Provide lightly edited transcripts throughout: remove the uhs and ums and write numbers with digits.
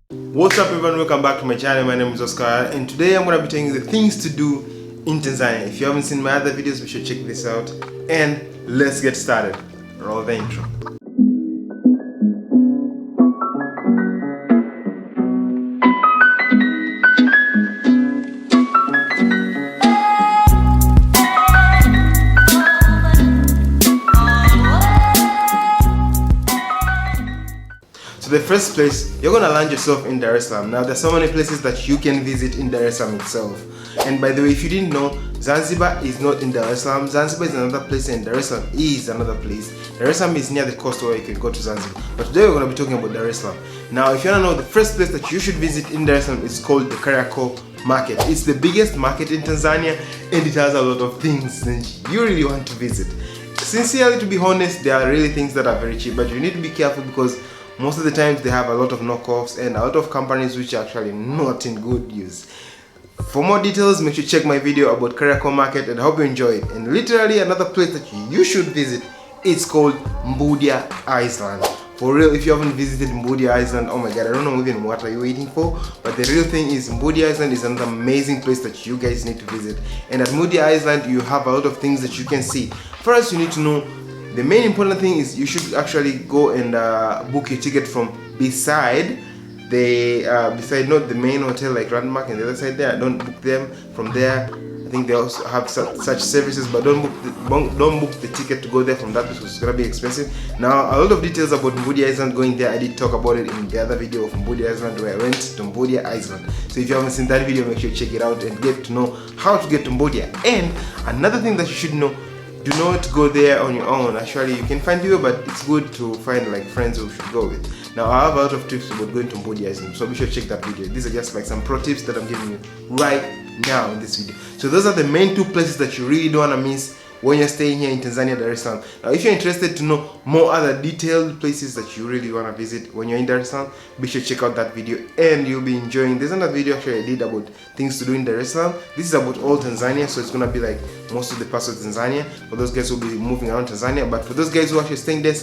What's up everyone, welcome back to my channel. My name is Oscar and today I'm going to be telling you the things to do in Tanzania. If you haven't seen my other videos, be sure to check this out and let's get started. Roll the intro. So the first place, you're gonna land yourself in Dar es Salaam. Now there's so many places that you can visit in Dar es Salaam itself. And by the way, if you didn't know, Zanzibar is not in Dar es Salaam. Zanzibar is another place and Dar es Salaam is another place. Dar es Salaam is near the coast where you can go to Zanzibar. But today we're gonna be talking about Dar es Salaam. Now if you wanna know, the first place that you should visit in Dar es Salaam is called the Kariakoo Market. It's the biggest market in Tanzania and it has a lot of things that you really want to visit. Sincerely, to be honest, there are really things that are very cheap, but you need to be careful because most of the times they have a lot of knockoffs and a lot of companies which are actually not in good use. For more details, make sure you check my video about Kariakoo Market and I hope you enjoy it. And literally another place that you should visit, it's called Mbudia Island. For real, if you haven't visited Mbudia Island, oh my god, I don't know even what are you waiting for. But the real thing is Mbudia Island is another amazing place that you guys need to visit. And at Mbudia Island, you have a lot of things that you can see. First, you need to know the main important thing is you should actually go and book your ticket from beside not the main hotel like Landmark and the other side there. Don't book them from there. I think they also have such services, but don't book the ticket to go there from that because it's gonna be expensive. Now a lot of details about Mbudia Island going there, I did talk about it in the other video of Mbudia Island where I went to Mbudia Island. So if you haven't seen that video, make sure you check it out and get to know how to get to Mbudia. And another thing that you should know, do not go there on your own. Actually, you can find people, but it's good to find like friends who should go with. Now, I have a lot of tips about going to Mbudia Island, so be sure to check that video. These are just like some pro tips that I'm giving you right now in this video. So those are the main two places that you really don't want to miss when you're staying here in Tanzania, Dar es Salaam. Now, if you're interested to know more other detailed places that you really want to visit when you're in Dar es Salaam, be sure to check out that video and you'll be enjoying. There's another video actually I did about things to do in Dar es Salaam. This is about all Tanzania, so it's gonna be like most of the parts of Tanzania. For those guys who will be moving around Tanzania, but for those guys who are actually staying there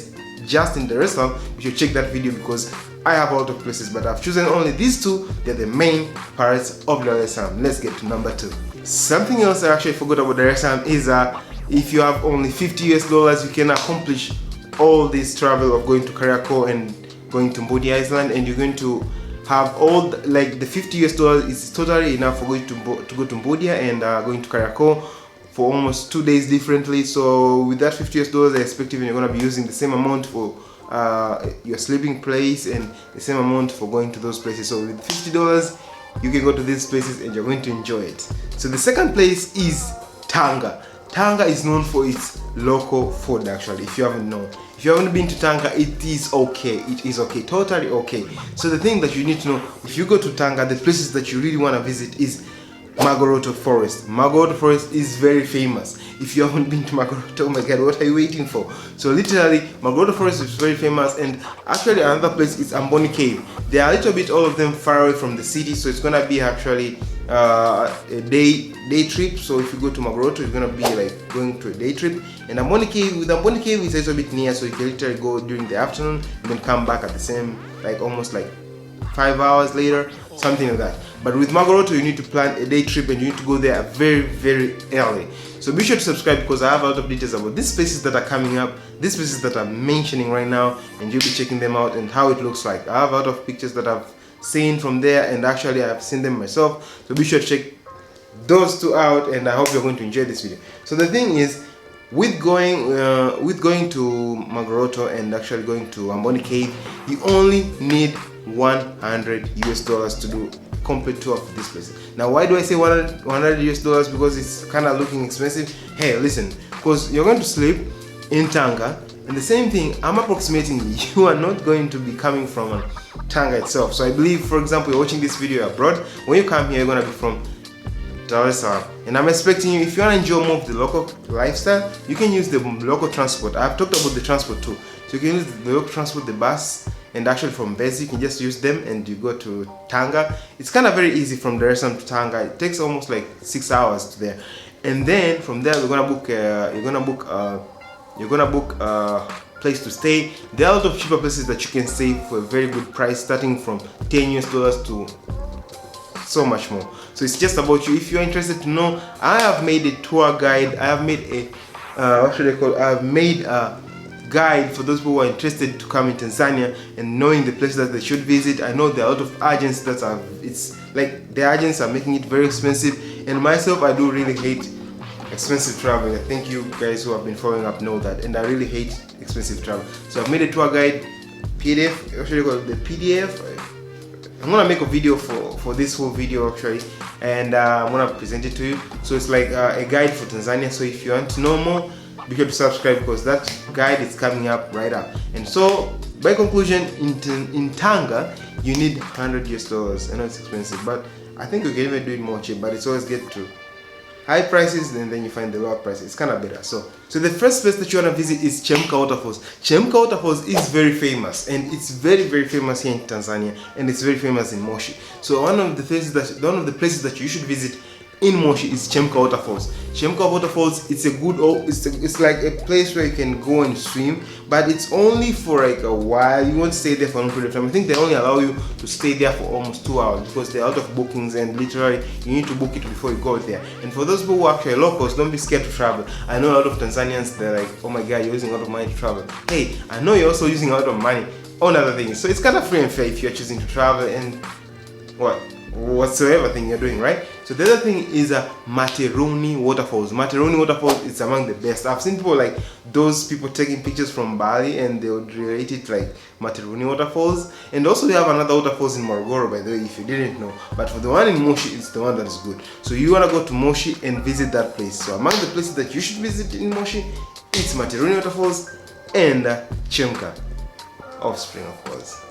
just in Dar es Salaam, you should check that video because I have a lot of places, but I've chosen only these two. They're the main parts of Dar es Salaam. Let's get to number 2. Something else I actually forgot about Dar es Salaam is if you have only $50 US, you can accomplish all this travel of going to Kariakoo and going to Mbudia Island, and you're going to have all the $50 US is totally enough for going to go to Mbudia and going to Kariakoo for almost 2 days differently. So with that $50 US, I expect even you're going to be using the same amount for your sleeping place and the same amount for going to those places. So with $50, you can go to these places and you're going to enjoy it. So the second place is Tanga. Tanga is known for its local food actually, if you haven't known. If you haven't been to Tanga, it is okay. It is okay, totally okay. So the thing that you need to know, if you go to Tanga, the places that you really want to visit is Magoroto Forest. Magoroto Forest is very famous. If you haven't been to Magoroto, oh my god, what are you waiting for? So literally, Magoroto Forest is very famous, and actually another place is Amboni Cave. They are a little bit, all of them, far away from the city, so it's gonna be actually a day trip. So if you go to Magoroto, it's gonna be like going to a day trip. And Amboni Cave, with Amboni Cave, it's a little bit near, so you can literally go during the afternoon and then come back at the same, like almost like 5 hours later, something like that. But with Magoroto, you need to plan a day trip and you need to go there very, very early. So be sure to subscribe because I have a lot of details about these places that are coming up, these places that I'm mentioning right now, and you'll be checking them out and how it looks like. I have a lot of pictures that I've seen from there, and actually I've seen them myself. So be sure to check those two out, and I hope you're going to enjoy this video. So the thing is, with going to Magoroto and actually going to Amboni Cave, you only need $100 US to do complete tour of this place. Now why do I say $100 US? Because it's kind of looking expensive. Hey, listen, because you're going to sleep in Tanga, and the same thing, I'm approximating you are not going to be coming from Tanga itself. So I believe, for example, you're watching this video abroad. When you come here, you're going to be from Dar es Salaam, and I'm expecting you, if you want to enjoy more of the local lifestyle, you can use the local transport. I've talked about the transport too. So you can use the local transport, the bus, and actually from Mbezi you can just use them and you go to Tanga. It's kind of very easy from Dar es Salaam to Tanga. It takes almost like 6 hours to there, and then from there you're gonna book You're gonna book a place to stay. There are a lot of cheaper places that you can stay for a very good price, starting from $10 to so much more. So it's just about you. If you're interested to know, I have made a tour guide. I have made a what should I call it? I have made a guide for those people who are interested to come in Tanzania and knowing the places that they should visit. I know there are a lot of agents that are, it's like the agents are making it very expensive, and myself, I do really hate expensive traveling. I think you guys who have been following up know that, and I really hate expensive travel. So I've made a tour guide PDF. What should I call it? The PDF. I'm gonna make a video for this whole video actually, and I'm gonna present it to you. So it's like a guide for Tanzania. So if you want to know more, be sure to subscribe, because that guide is coming up right up. And so by conclusion, in Tanga you need $100. I know it's expensive, but I think you can even do it more cheap, but it's always get to high prices and then you find the lower prices. It's kind of better. So the first place that you want to visit is Chemka Waterfalls. Chemka Waterfalls is very famous, and it's very famous here in Tanzania, and it's very famous in Moshi. So one of the places that you should visit in Moshi is Chemka Waterfalls. Chemka Waterfalls, it's a good, it's like a place where you can go and swim, but it's only for like a while. You won't stay there for a long period of time. I think they only allow you to stay there for almost 2 hours, because they're out of bookings, and literally you need to book it before you go there. And for those people who are actually locals, don't be scared to travel. I know a lot of Tanzanians, they're like, oh my god, you're using a lot of money to travel. Hey, I know you're also using a lot of money on other things. So it's kind of free and fair if you're choosing to travel and whatsoever thing you're doing, right? So the other thing is Materoni Waterfalls. Materoni Waterfalls is among the best. I've seen people like those people taking pictures from Bali, and they would relate it like Materoni Waterfalls. And also they have another waterfalls in Morogoro, by the way, if you didn't know. But for the one in Moshi, it's the one that is good. So you want to go to Moshi and visit that place. So among the places that you should visit in Moshi, it's Materoni Waterfalls and Chemka, Offspring of course.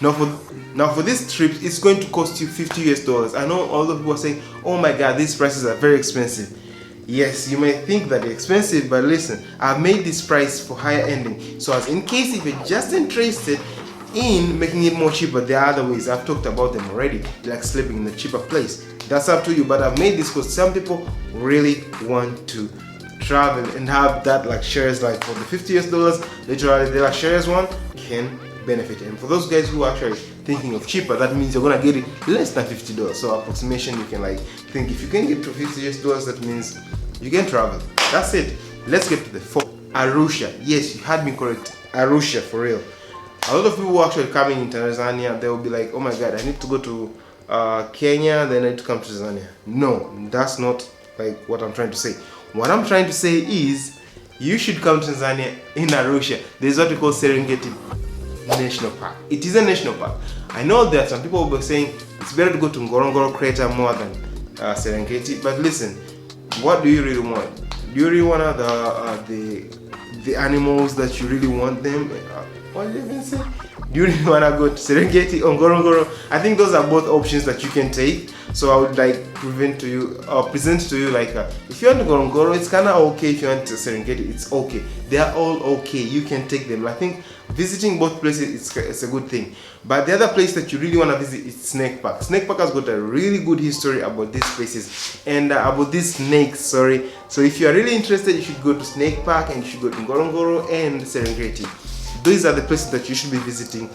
Now for this trip, it's going to cost you $50. I know all the people are saying, oh my god, these prices are very expensive. Yes, you may think that they're expensive, but listen, I've made this price for higher ending. So as in case if you're just interested in making it more cheaper, there are other ways. I've talked about them already, like sleeping in a cheaper place. That's up to you, but I've made this because some people really want to travel and have that luxurious life. For the $50, literally the luxurious one can benefit. And for those guys who are actually thinking of cheaper, that means you're gonna get it less than $50. So approximation, you can like think if you can get to $50, that means you can travel. That's it. Let's get to the fourth. Arusha. Yes, you had me correct. Arusha, for real. A lot of people who are actually coming in Tanzania, they will be like, oh my god, I need to go to Kenya, then I need to come to Tanzania. No, that's not like what I'm trying to say. What I'm trying to say is you should come to Tanzania in Arusha. There's what we call Serengeti National Park. It is a national park. I know that some people will be saying it's better to go to Ngorongoro crater more than Serengeti, but listen, what do you really want? Do you really want the animals that you really want them? What did you even say? Do you really want to go to Serengeti or Ngorongoro? I think those are both options that you can take. So I would like present to you like if you want to Ngorongoro, it's kind of okay. If you want to Serengeti, it's okay. They are all okay. You can take them. I think visiting both places it's a good thing. But the other place that you really want to visit is Snake Park. Snake Park has got a really good history about these places and about these snakes. Sorry. So if you are really interested, you should go to Snake Park and you should go to Ngorongoro and Serengeti. These are the places that you should be visiting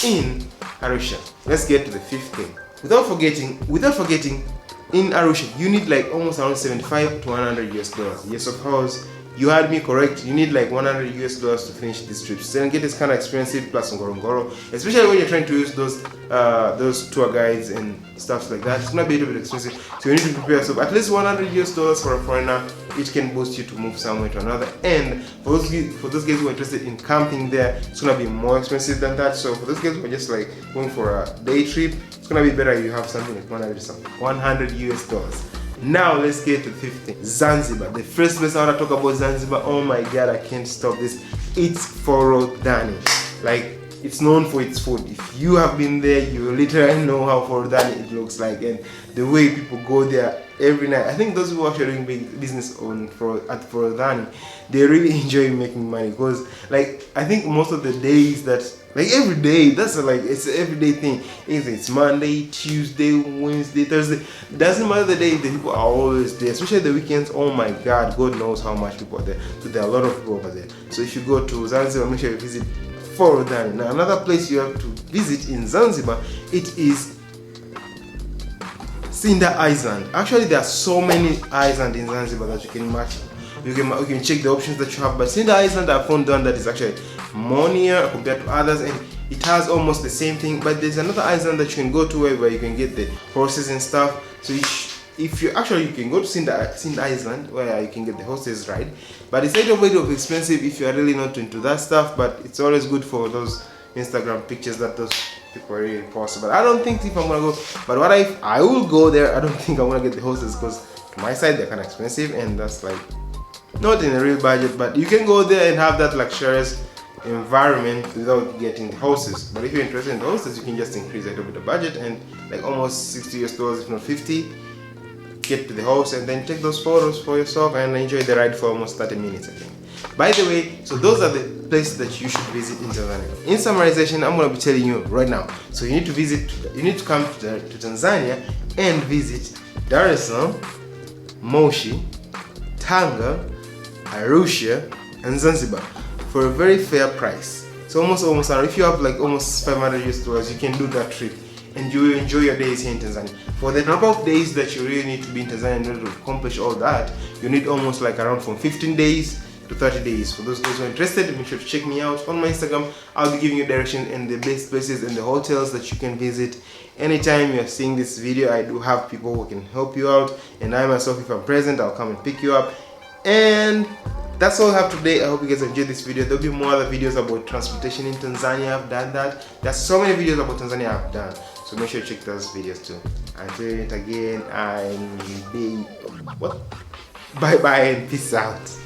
in Arusha. Let's get to the fifth thing. Without forgetting, in Arusha, you need like almost around $75 to $100. Yes, of course, you had me correct. You need like $100 to finish this trip. Serengeti is kind of expensive, plus Ngorongoro, especially when you're trying to use those tour guides and stuff like that. It's gonna be a little bit expensive, so you need to prepare yourself. At least $100 for a foreigner, it can boost you to move somewhere to another. And for those guys who are interested in camping there, it's gonna be more expensive than that. So for those guys who are just like going for a day trip, it's gonna be better if you have something like $100. Now let's get to the fifth thing. Zanzibar. The first place I want to talk about Zanzibar. Oh my god, I can't stop this. It's Forodhani. Like it's known for its food. If you have been there, you literally know how Forodhani it looks like, and the way people go there every night. I think those who are actually doing big business at Forodhani, they really enjoy making money, because like I think most of the days that, like every day, that's like, it's an everyday thing. It's Monday, Tuesday, Wednesday, Thursday. Doesn't matter the day, the people are always there. Especially the weekends. Oh my God, God knows how much people are there. So there are a lot of people over there. So if you go to Zanzibar, make sure you visit Forodhani. Now another place you have to visit in Zanzibar, it is Sinda Island. Actually, there are so many islands in Zanzibar that you can match. You can check the options that you have. But Sinda Island, I found one that is actually more near compared to others, and it has almost the same thing. But there's another island that you can go to where you can get the horses and stuff. So if you can go to Sinda Island where you can get the horses ride. But it's a little bit of expensive if you are really not into that stuff. But it's always good for those Instagram pictures that those people really post. But I don't think if I'm gonna go. But what if I will go there? I don't think I'm gonna get the horses, because to my side they're kind of expensive, and that's like not in a real budget. But you can go there and have that luxurious environment without getting the horses. But if you're interested in the horses, you can just increase a little bit of budget and like almost $60 if not 50. Get to the horse and then take those photos for yourself and enjoy the ride for almost 30 minutes, I think. By the way, so those are the places that you should visit in Tanzania. In summarization, I'm going to be telling you right now. So you need to come to Tanzania and visit Dar es Salaam, Moshi, Tanga, Arusha, and Zanzibar for a very fair price. So almost if you have like almost $500, you can do that trip and you will enjoy your days here in Tanzania. For the number of days that you really need to be in Tanzania in order to accomplish all that, you need almost like around from 15 days to 30 days. For those who are interested, make sure to check me out on my Instagram. I'll be giving you direction and the best places and the hotels that you can visit. Anytime you're seeing this video, I do have people who can help you out, and I myself, if I'm present, I'll come and pick you up. And that's all I have today. I hope you guys enjoyed this video. There'll be more other videos about transportation in Tanzania. I've done that. There's so many videos about Tanzania I've done, so make sure you check those videos too. Until it again, bye bye and peace out.